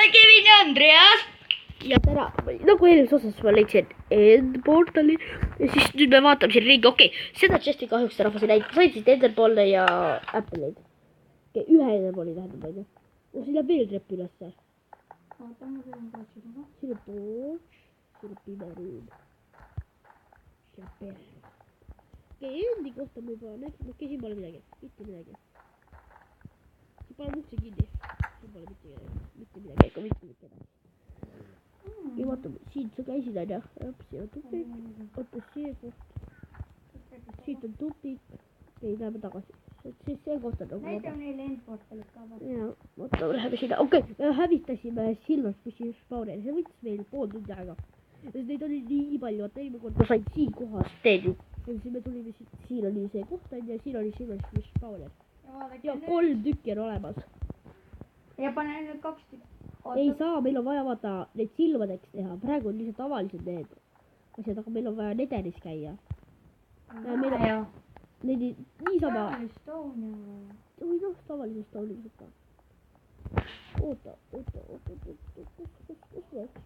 olen Kevin ja Andreas. Ja täna, nagu eelmises osas ma leidsin Endportali ja siis nüüd me vaatame siin ringi. Okei, seda Chesti kahjuks rahvas ei näinud. Sain siit Enderportale ja Apple'id. Okei, ühe Enderportali tähendab palju. Siin läheb veel trepp ülesse. Oota, ma tulen kaotsi tuha. Siin on porch, siin on pimeruum. Siin on pere. Okei, endi kohta ma juba nägin. Okei, siin pole midagi. Mitte midagi. Siin pole ukse kinni. Siin pole mitte midagi. Ega mitte midagi. Okei, vaatame. Siin sa käisid aina. Siin on tupik. Oota, see koht. Siit on tupik. Okei, läheme tagasi. See koht on nagu näitame neile Endportalit ka. Jaa, vaata, läheme sinna. Okei, me hävitasime Silverfishi spawneeri. See võttis meil pool tundi aega. Neid oli nii palju, vaata eelmine kord ma sain siin kohas teeni. Ja siis me tulime siit, siin oli see koht ja siin oli Silverfishi spawner. Ja 3 tükki on olemas. Ja pane nüüd 2 tükki. Ei saa, meil on vaja vaata neid silmadeks teha. Praegu on lihtsalt tavalised need asjad, aga meil on vaja nederis käia. Meil on neid niisama. Oi noh, tavalises stone lihtsalt ka. Oota. Kus läks?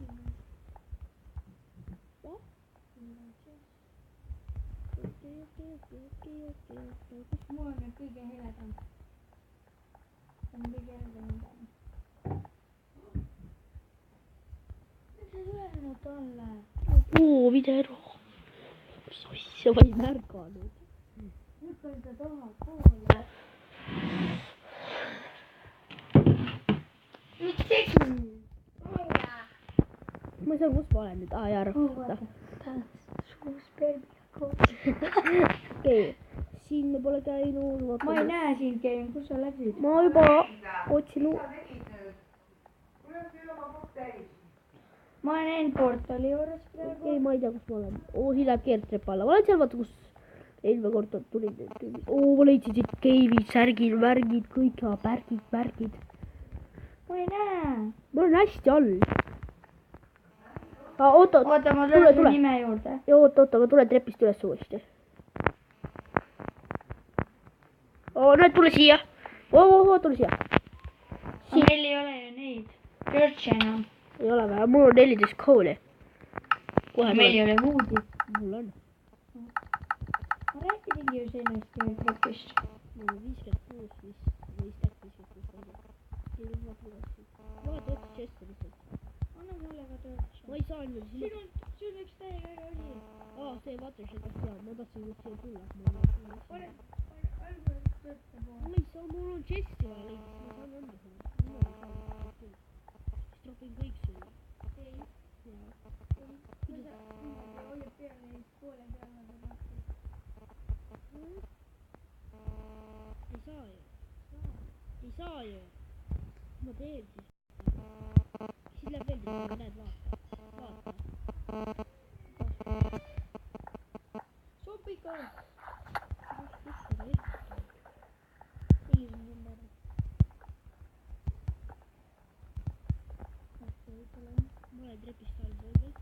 Kus mul on nüüd kõige heledam? See on kõige heledam. Miks sa öelnud talle? Mida rohkem? Mis asja, ma ei märganud. Lükkad ta taha poole. Mis tegin? Ma ei saa, kus ma olen nüüd. Jaa, rahvata. Suus permiga koos. Okei, siin me pole käinud. Ma ei näe sind, Kevin, kus sa läksid? Ma juba otsin. Ma olen Endportali juures praegu. Okei, ma ei tea, kus ma olen. Siin läheb keertrepp alla. Ma olen seal, vaata, kus eelmine kord tulid. Ma leidsin siit keivid, särgid, värgid, kõik pärgid. Ma ei näe. Ma olen hästi all. Oota, ma tulen su nime juurde. Ja oota, ma tulen trepist üles uuesti. Näed, tule siia. Tule siia. Meil ei ole ju neid. Birch enam. Ei ole vähe, mul on 14 kooli. Meil ei ole huudi. Mul on. Ma rääkisingi ju sellest trepist. Mul on 56 vist. Või stack 56. Vaata otsa chest'i lihtsalt. Anna mulle ka Birch. Ma ei saa nüüd. Siin on üks täiega oli. See watershed, jah, ma tahtsin just siia tulla. Pane Ma ei saa, mul on chest'i vaja leida, ma saan anda sulle. Siis tropin kõik sulle. Ei. Hoiab peale neid poole peale. Ei saa ju. Ma teen siis. Siis läheb veel teha, näed, vaata. Sopiga. Ma olen trepist allpool veel.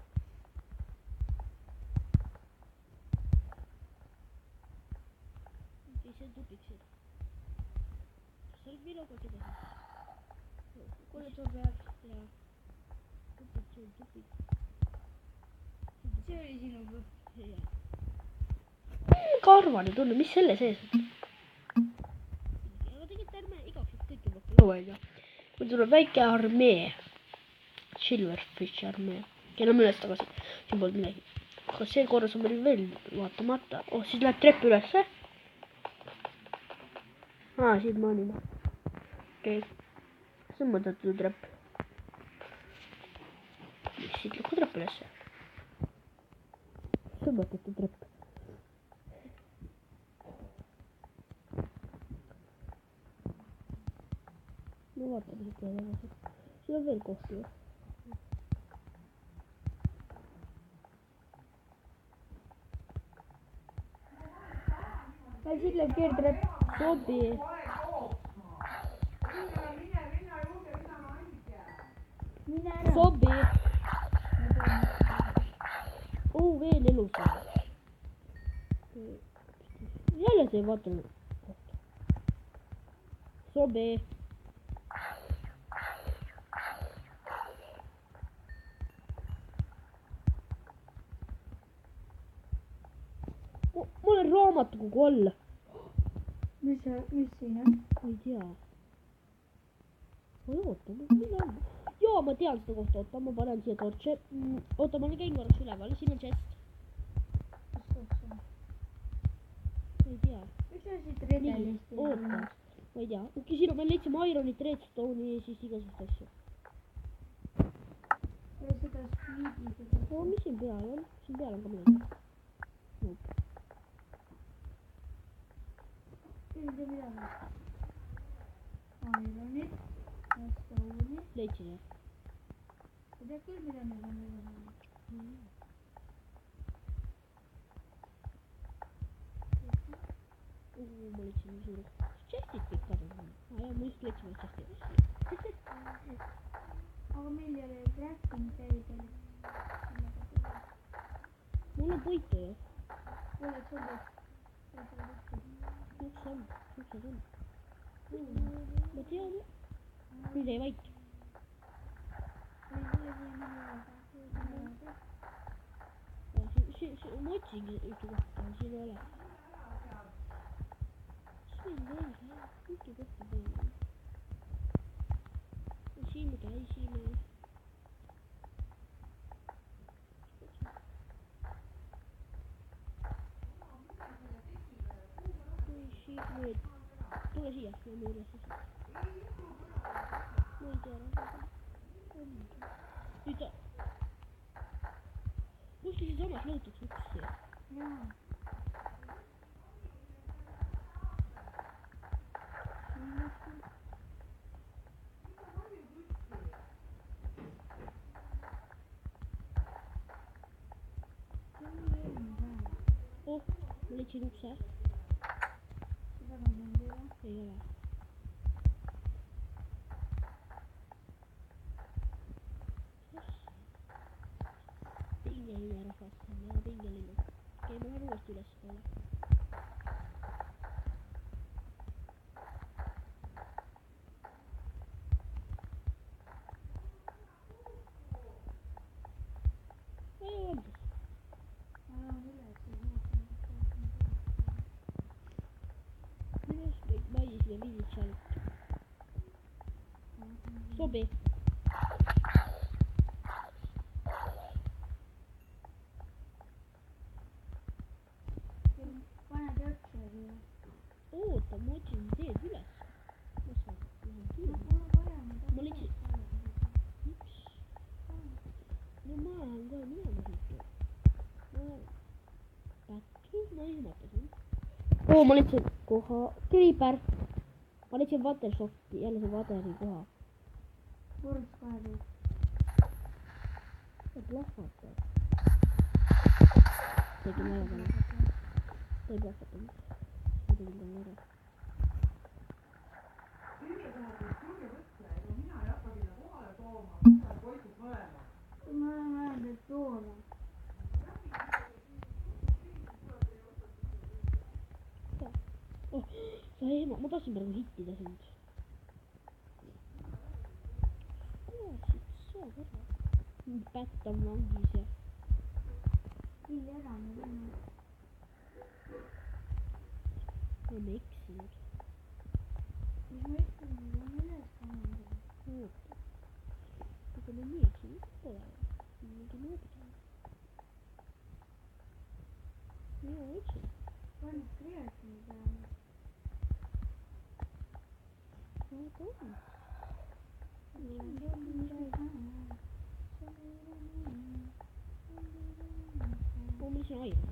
See on tupik siin. Sa oled minu koos edasi. Kuule, sul peab. Jaa. Tupik. See oli sinu kõht. Jaa. Karvane tunne, mis selle sees on? Aga tegelikult ärme igaks juht kõike pakku jõuaida. Mul tuleb väike armee. Silverfish armee. Kellame üles tagasi. Siin polnud midagi. Aga see korras on meil veel vaatamata. Siis läheb trepp ülesse. Siin ma olin. Okei. See on mõttetu trepp. Siit lükku trepp ülesse. See on mõttetu trepp. No vaatame siit veel edasi. Siin on veel kohti ju. Siit läheb keertrepp. Sobi. Mine ära. Sobi. Veel elus. Jälle see vaata. Sobi. raamatukogu all. mis siin on? ma ei tea. oota, millal? jaa, ma tean seda kohta, oota, ma panen siia torche. oota, ma käin korraks üleval, siin on chest. ma ei tea. miks sa siit redelist ei oota, ma ei tea. okei, siin on, me leidsime ironit, redstone'i ja siis igasuguseid asju. ja seda speed'i seda. no mis siin peal on? siin peal on ka midagi. Nope. ei tea midagi. Ironit, stone'i. leidsin jah. sa tead küll, mida need on veel. ma leidsin nii suure. chest'id kõik kadunud. jaa, ma just leidsin veel chest'i. aga meil ei ole crafting table. mul on puitu ju. oleks olnud. Uksed on. ma tean. nüüd jäi vait. ma otsingi ühte kohta, siin ei ole. siin veel, mitu kohta veel on. siin me käisime. nüüd tule siia, lähme üles siit. ma ei tea, nüüd ta kuskil siinsamas lõhutakse uksi. jaa. oh, ma leidsin ukse. seda ma tean teha. ei ole. pingeline rahvas, väga pingeline. okei, ma lähen uuesti üles peale. ei olnud. millest kõik maisime viivitsalut. sobi. pane töökseri. oota, ma otsin teed üles. ma leidsin. miks? no ma lähen kohe minema siit. pättu, ma ehmatasin. oo, ma leidsin koha. Creeper. ma leidsin Watershoppi, jälle see Wateri koha. purks kohe teed. see plahvatab. tegin ära talle. ta ei plahvatanud. ma tegin talle ära. ma olen vaja teid tooma. oh, sa ehma, ma tahtsin praegu hittida sind. pätt on vangis ja. kill ära, ma tean. ma olen eksinud. mis ma ütlen, ma pean üles panema. oota. aga ma nii eksinud pole. mingi mõõdida. mina eksin. pane kreatiivi peale. aga on. ma mõtlesin airu.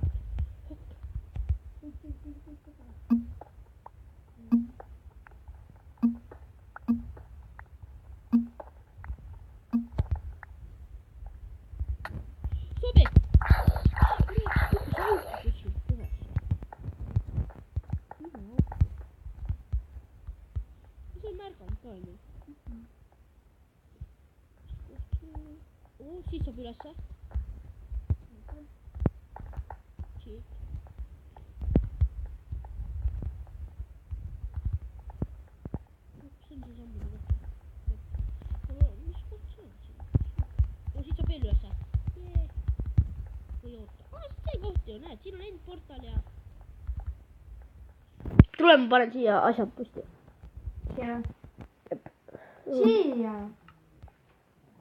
sobi. see on märganud ka onju. siis saab ülesse. siit. see on see samm koht. mis koht see on siin? siit saab veel ülesse. või oota. see koht ju, näed, siin on end portal ja tule, ma panen siia asjad püsti. siia. siia.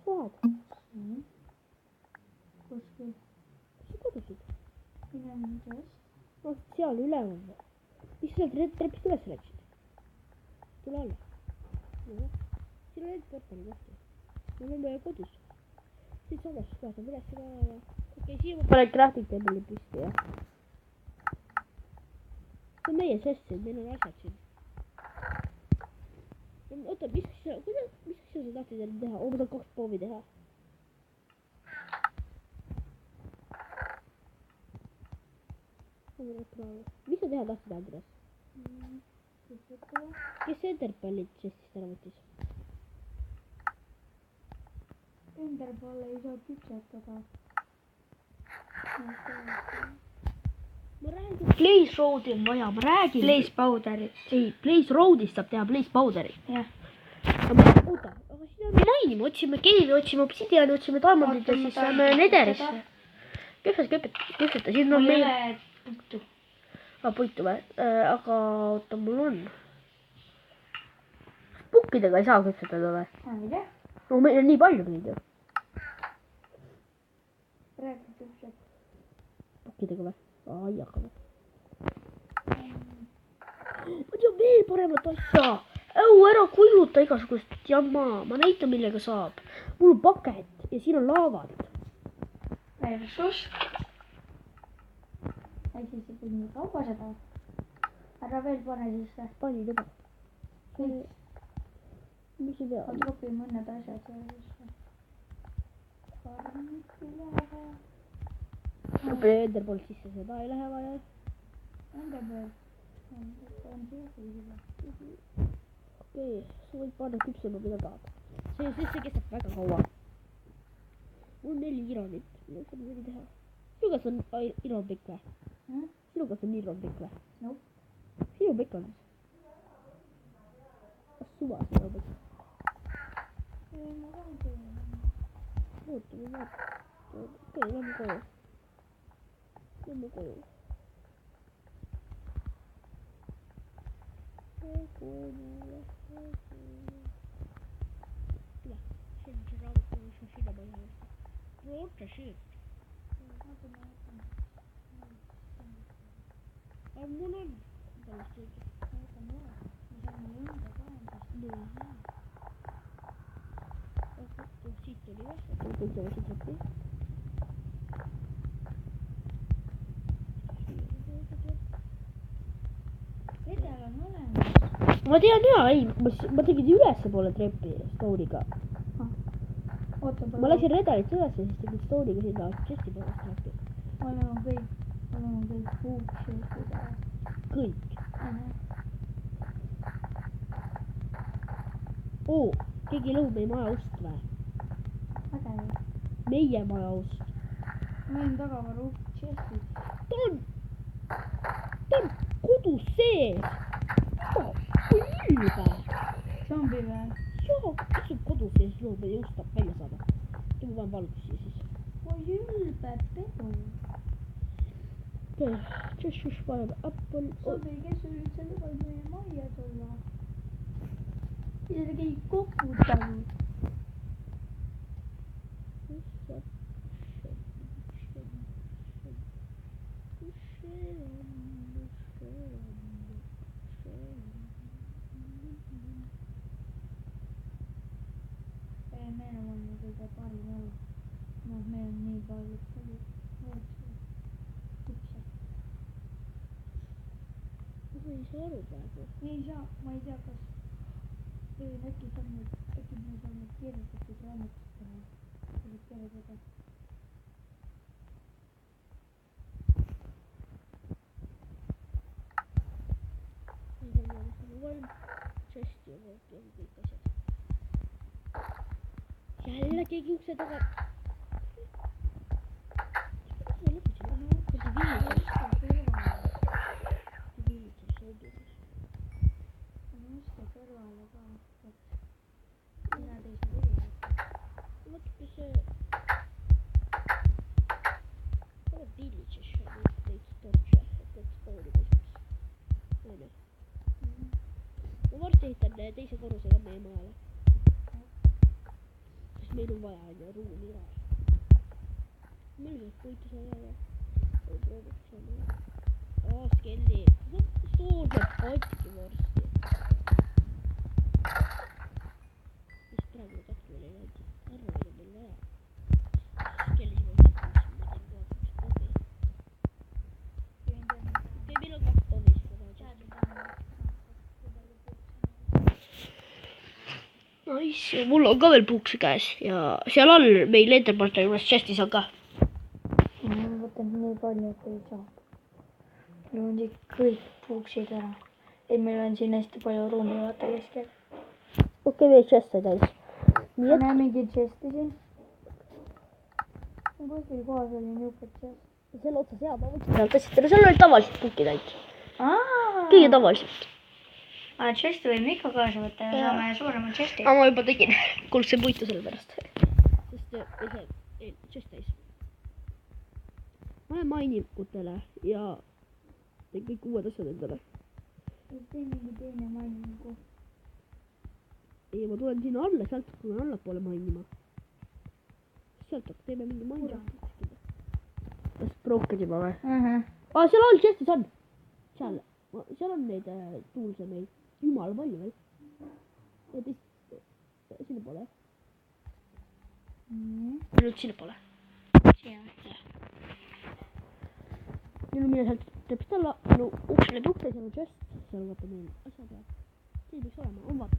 saad. kuskil. mis sa kodusid? mine nüüd eest. no seal üleval. mis sa sealt trepist üles läksid? tule alla. siin on ainult portali kohta. me oleme kodus. siit samas pääseb üles ka ja. okei, siia ma panen crafting table'i püsti ja. see on meie session, meil on asjad siin. oota, mis asja sa tahtsid enne teha? ma tahan 2 poovi teha. mis sa teha tahtsid, Andres? kes Enderpallid chest'ist ära võttis? Enderpall ei saa küpsetada. ma räägin. Blaze Road'i on vaja, ma räägin. Blaze powder'it. ei, Blaze Road'ist saab teha Blaze powder'i. jah. oota, aga siin on mainima, otsime keevi, otsime obsidiani, otsime diamondit ja siis saame nederisse. küpseta, siin on meil. mul ei ole puitu. puitu või? aga oota, mul on. pukkidega ei saa küpsetada või? ma ei tea. no meil on nii palju neid ju. praegu küpsed. pukkidega või? aiaga või? ma tean veel paremat asja. ära kulluta igasugust jama, ma näitan, millega saab. mul on paket ja siin on laavad. versus. ei, siis ei pidanud nii kaua seda. ära veel pane sisse. pani juba. mis ei tea? ma tropin mõned asjad siia sisse. farmid ei lähe vaja. tropin Enderpoolt sisse, seda ei lähe vaja. Enderpeal. on siia siia. okei, sa võid panna küpsema, mida tahad. see kestab väga kaua. mul on 4 ironit, mida saab niimoodi teha. sinu käes on ironpikk või? sinu käes on ironpikk või? no. sinu pikk on. kas suva sinu pikk? ei, ma ka ei tea. oota, ma vaatan. okei, lähme koju. Lähme koju. see raamat, mis ma sinna panin. Roota shift. aga mul on. siit tuli või? vedel on olemas. ma tean jaa, ei, ma tegin ülespoole trepi stone'iga. oota, ma läksin redelist üles ja siis tegin stone'iga sinna chest'i poole trepi. oleme kõik puuksjuhtid ära. kõik. oo, keegi lõhub meie maja ust või? väga hea. meie maja ust. meil on tagavaru chest'id. ta on kodus sees. kui ülbe. zombi või? joo, kes on kodus sees lõhub ja just tahab välja saada. ma panen valgusi siis. kui ülbe pedu. just paneme Apple. zombi, kes üldse lubab meie majja tulla? isegi ei koputanud. meil on kõige parim elu. noh, meil on nii palju küpse. ma ei saa aru praegu. ei saa, ma ei tea, kas äkki me saame kirjutatud raamatut teha. kirjutada. chest'i ja kõik asjad. jälle keegi ukse taga. teise korrusega meie majale. Sest meil on vaja ju ruumi ka. Meil on puitu seal ja prooviks saama. Skelli. Suur peab katki varsti. Mis praegu katki veel ei läinud. Arva meil on meil vaja. Skelli siin on katki, siis ma teen kohe üks kobi. Okei, meil on 2 kobi. Nice, mul on ka veel puuksi käes ja seal all meil Enderportali juures chestis on ka. Ma võtan nii palju, et ei saa. Meil on siin kõik puuksid ära. Ei, meil on siin hästi palju ruumi vaata keskel. Okei, meie chest sai täis. Nii et näe mingit chesti siin. Kuskil kohas oli niisugune chest. selle otsas jaa, ma võtsin sealt asjad, seal oli tavaliselt puukid ainult. Kõige tavaliselt. Chesti võime ikka kaasa võtta ja saame suurema chesti. Ma juba tegin kuldse puitu selle pärast. Sest chest täis. Ma lähen mainikutele ja teen kõik uued asjad endale. Tee mingi teine mainingu. Ei, ma tulen sinna alla, sealt tulen allapoole mainima. Sealt teeme mingi mainiga. Kas broken juba või? Seal all chestis on. Seal on neid tuulsemeid. Jumala palju veel. Ja sinna poole. Nüüd sinna poole. Nüüd on mine sealt trepist alla. No uks läbi ukse, seal on chest. Seal on vaata meil asjad ja. See võiks olema. On vaata.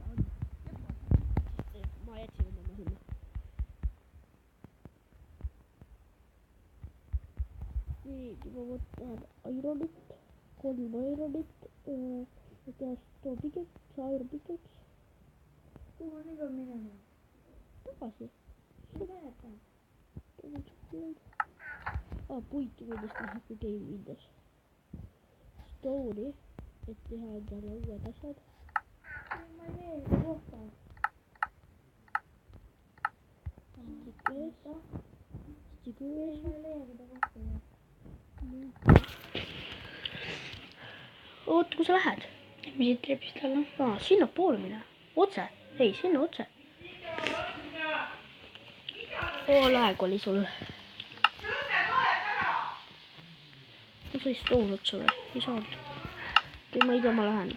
Ma jätsin endama sinna. Nii, juba võtan ironit. 3 ironit. Käest too pikeks, iron pikeks. Kuhu on iga minema? Tagasi. Mida lähetan? Puitu kindlasti läheb game windows. Stone'i, et teha endale uued asjad. Ma ei tee seda kohta. Stikkees. Ma ei leia seda kohta. Oota, kui sa lähed? Mis siit trepist alla? Sinna poole mine. Otse. Ei, sinna otse. Laeg oli sul. Ma sai stone otsa või? Ei saanud. Okei, ma ei tea, ma lähen.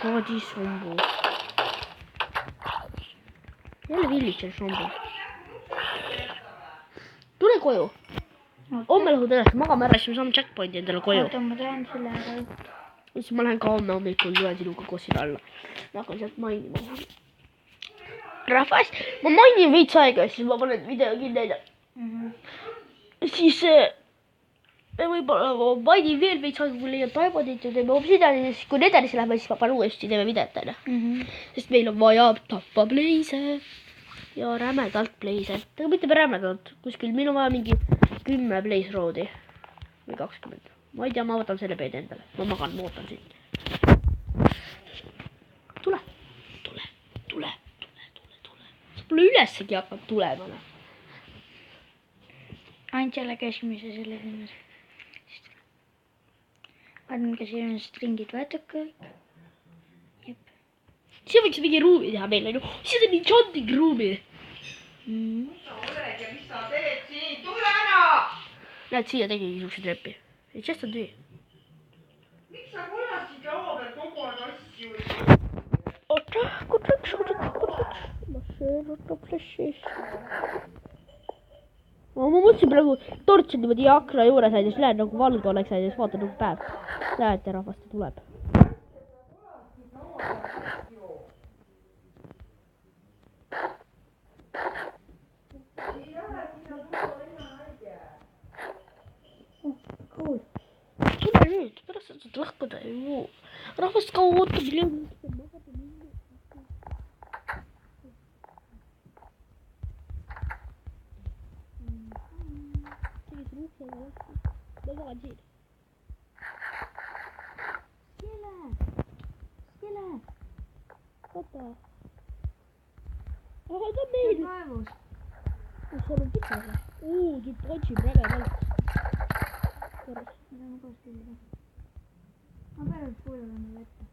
Kaadi sombu. Jälle villitsen sombu. Tule koju. Homme lõhud üles, magame ära, siis me saame jackpointi endale koju. Oota, ma tean selle ära. Siis ma lähen ka homme hommikul jõen sinuga koos sinna alla. Ma hakkan sealt mainima. Rahvas, ma mainin veits aega, siis ma panen video kinni. Siis me võib-olla mainin veel veits aega, kui leian taibodit ja teeme obsidiani. Siis kui nederisse läheme, siis ma panen uuesti teeme videot. Sest meil on vaja tappa Blaze. Ja rämedalt Blaze. Aga mitte rämedalt. Kuskil meil on vaja mingi 10 Blaze roodi. Või 20. Ma ei tea, ma võtan selle peede endale. Ma magan, ma ootan sind. Tule. Sa pole ülessegi hakanud tulema. Ainult jälle keskmise selle nimel. Vaatame, kas siin on stringid võetud kõik. Jep. Siia võiks mingi ruumi teha meil, on ju. Siin on enchanting ruumi. Mis sa oled ja mis sa teed siin? Tule ära! Näed, siia tegi niisuguse trepi. Ei, chest on tühi. Miks sa korrasid laua peal kogu aeg asju? Oota, korraks. Ma söön oota flash'is. Ma mõtlesin praegu tortsi niimoodi akna juures aines, näed nagu valge oleks aines, vaata nagu päev. Näete, rahvast tuleb. Tule nüüd, pärast sa saad lõhkuda ju. Rahvast kaua ootab ja ma tahan siin. Skele. Vaata. Aga ta meil. Kaevus. Seal on pika või? Siit otsib rävedalt. Korras. Mida ma koos küll. Ma pärast kuuleme vette.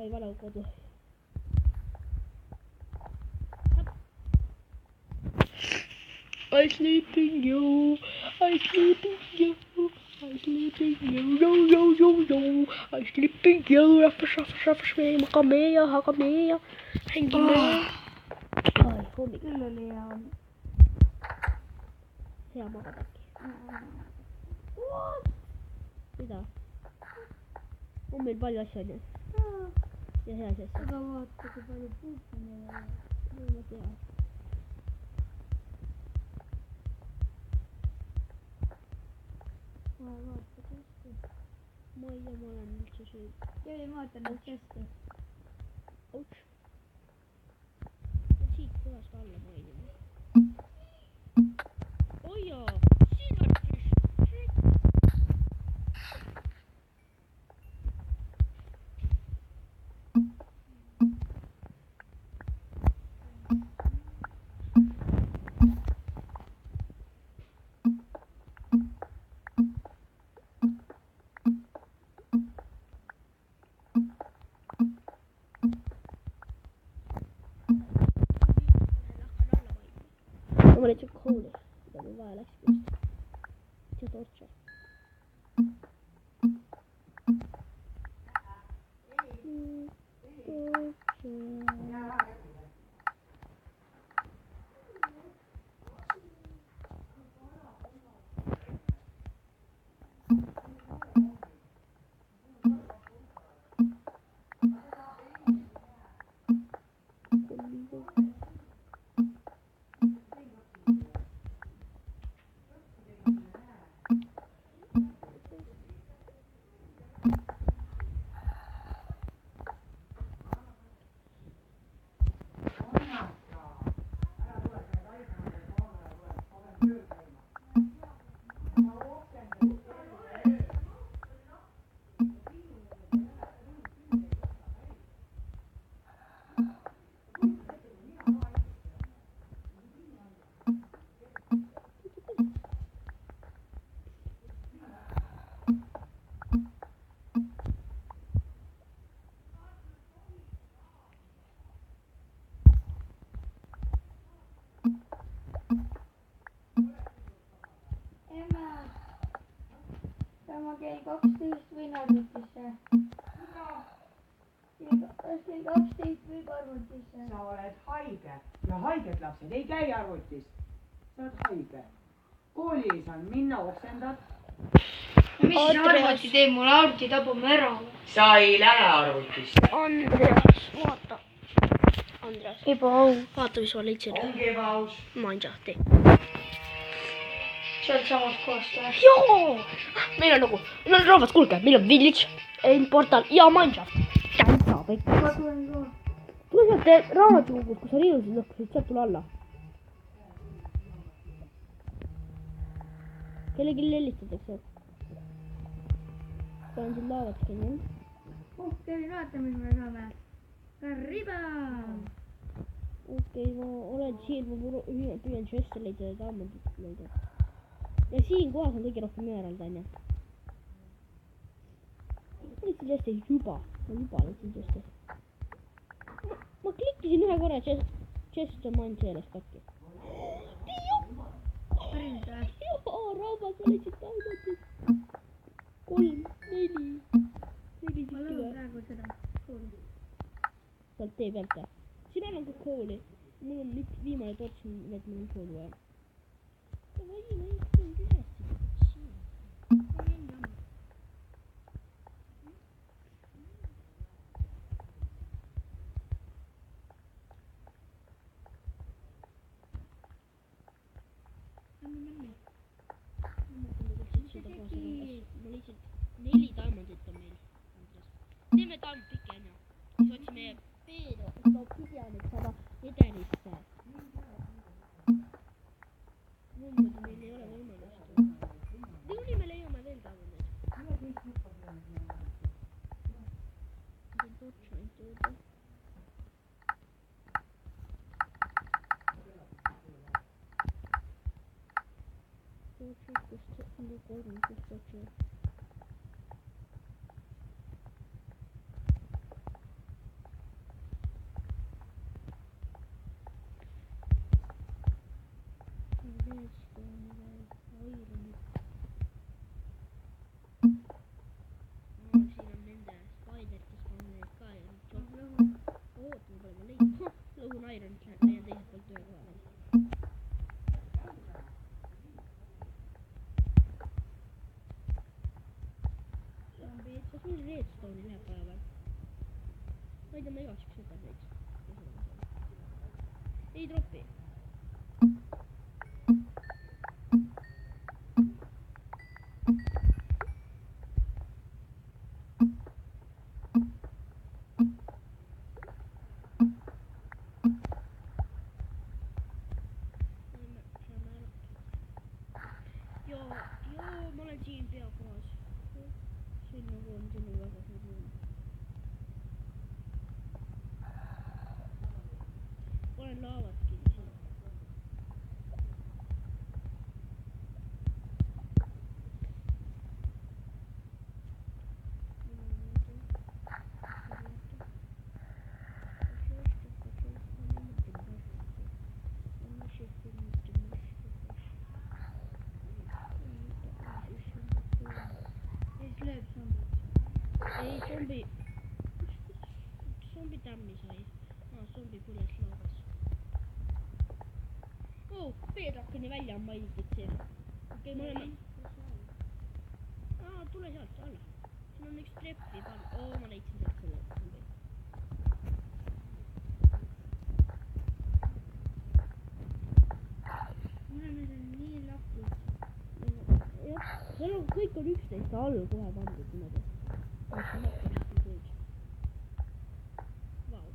Ai vale kodu. I sleeping you, I sleeping you, I sleeping you, yo, I sleeping you, raffa smee, hakameja, hengimeja. Ai, hommik. Küll oli hea. Hea magada äkki. Mida? On meil palju asju onju. Ja hea asja. Aga vaata, kui palju puuke meil on. No ma tean. Vaata kästi. Ma ei tea, ma olen üldse söönud. Kevin, vaata nüüd kästi. Ouch. Ja siit kohast alla mainima. Oi jaa, silverfish. Ma olin siuke hooli, mida mul vaja läks just. See tortsa. Ma kell 12 võin arvutisse. Kas kell 12 võib arvutisse? Sa oled haige ja haiged lapsed ei käi arvutis. Sa oled haige. Koolis on minna oksendad. Mis siis arvuti teeb? Mul arvuti tabab mu ära. Sa ei lähe arvutisse. Andreas, vaata. Andreas. Ebaau. Vaata, mis ma leidsin. Ongi ebaus. Minecrafti. Sealt samast kohast või? Joo! Meil on nagu, meil on rahvas, kuulge, meil on Village, Portal ja Minecraft. Täitsa kõik. Ma tulen ka. Tule sealt raamatukogust, kus sa riiusid lõppusid, sealt tule alla. Kellegi lellistatakse. Panen siin laavat kinni. Kevin, vaata, mis me saame. Karriba! Okei, ma olen siin, ma püüan chest'e leida ja diamondit leida. Ja siin kohas on kõige rohkem määralda, onju. Ma leidsin chest'e juba. Ma juba leidsin chest'e. Ma klikkisin ühe korra chest on main sellest äkki. Päris või? Joo, raamat, ma leidsin diamondit. 3, 4 Ma tükki lõun või? praegu seda kooli. Sealt tee pealt või? Siin on nagu kooli. Mul on üks viimane torts, et mul on kooli vaja. Davai, ma istin üles. Ma lihtsalt 4 diamondit on meil. Teeme diamond piki onju. Siis otsime peedu, et obsidianit saada edenisse. Muidu meil ei ole võimalust. Niikuinii me leiame veel diamondeid. See on torch ainult juurde. Torch, kus on 36 torch. ei tropi. Joo, mä olen siinä peakohas. Sinne on sinne väga suur ruum. Olen laavatkin siinä. Ei zombi tämmi sai. Zombi pules laavas. Peetrakkini välja on mainitud siellä. Okei, molemmat. Tule sealt alla. Siin on üks treppi panna. Ma leidsin sealt selle zombi. Need on nii lapid. Jah, seal on kõik on üksteist all kohe pandud niimoodi. Vau.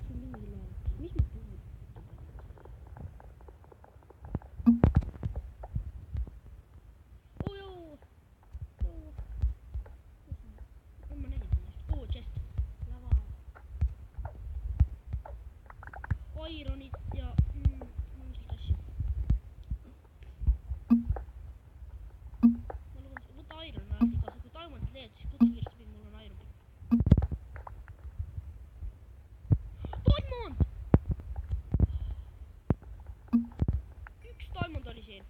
See on mingi laev. Mis me puhutada? Joo. Ma nägin sellest. Chest. Lava. Ironit ja mingit asja. Ma luban, võta Iron alati kaasa. Kui Diamond leiad, siis kutsu kiiresti, mul on Iron pikk. Diamond! Üks Diamond oli siin.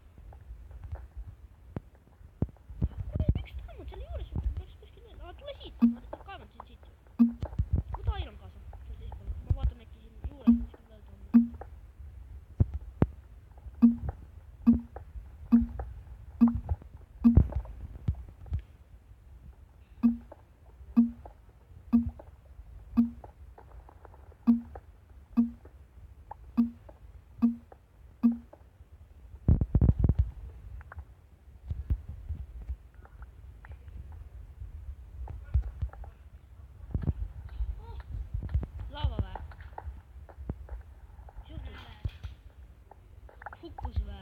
Üks Diamond selle juures. Peaks kuskil veel. Tule siit. Ma kaevan siin siit. Võta Iron kaasa. Ma vaatan äkki siin juures kuskil veel toon. Lava vä? Hukkus vä?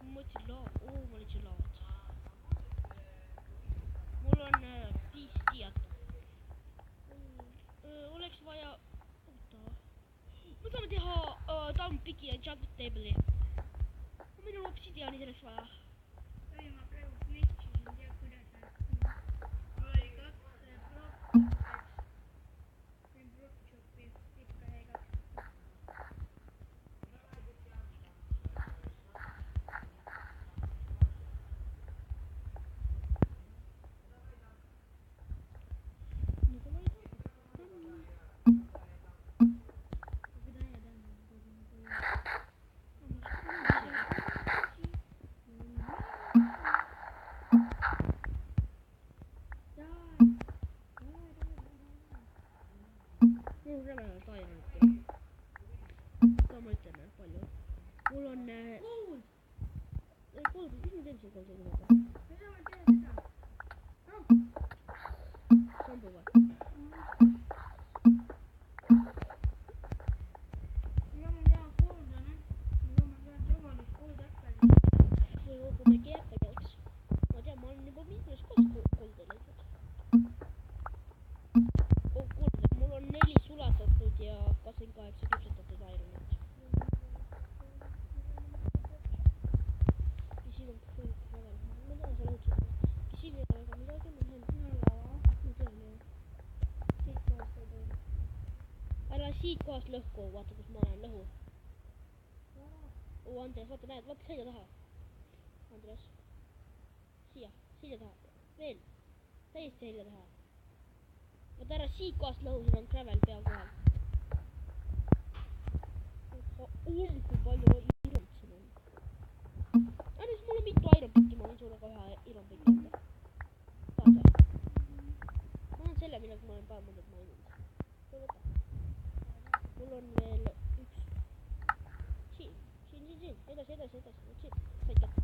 Ma mõtlesin lava. Ma olin siin lavat. Mul on 5 tiiat. Oleks vaja... Oota. Me saame teha Diamond Picki ja Enchantment Table'i. Meil on obsidiani selleks vaja. Ei, ma praegu mitsisin, tea kuidas on. Mul oli 2 blokk. Siin blokk-choppi ikka ei 2. Mul on rämedalt Ironit. Ka ma ütlen palju. Mul on... Kolm, mis ma teen siin 3 minutit? Me saame teha seda. Sambu või? Mida ma teha kuulda, noh? Mida ma teha tavalist kuulda Või koguda keertegeks. Ma tean, ma olen juba mitmes kohas kolde leidnud. Kuulda, mul on 4 sulatatud ja 28 küpsetatud Ironit. Ja siin on kõik väga... Ma tean, sa lõudsid. Siin ei ole ka midagi, ma lähen lava. Ma tean, jah. siit kohast ei tohi. Ära siit kohast lõhku, vaata kus ma olen, lõhu. Andres, vaata, näed, vaata selja taha. Andres. Siia, selja taha. Veel. Täiesti selja taha. Vaata ära siit kohast lõhu, siin on gravel pea kohal. Kui palju Ironit siin on. Andres, mul on mitu Iron Picki, ma võin sulle ka ühe Iron Picki anda. Vaata. Ma olen selle, millega ma olen paar mõndet maininud. Võta. Mul on veel edasi, that's it, said kätte.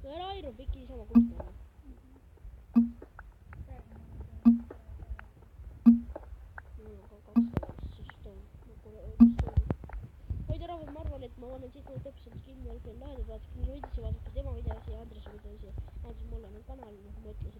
no ära Iron Picki niisama kosta. hoidja rahvas, ma arvan, et ma panen siit nüüd episoodist kinni, olge lahedad, vaadake minu videosi, vaadake tema videosi ja Andrese videosi. Andres Mollemäe kanal, nagu ma ütlesin.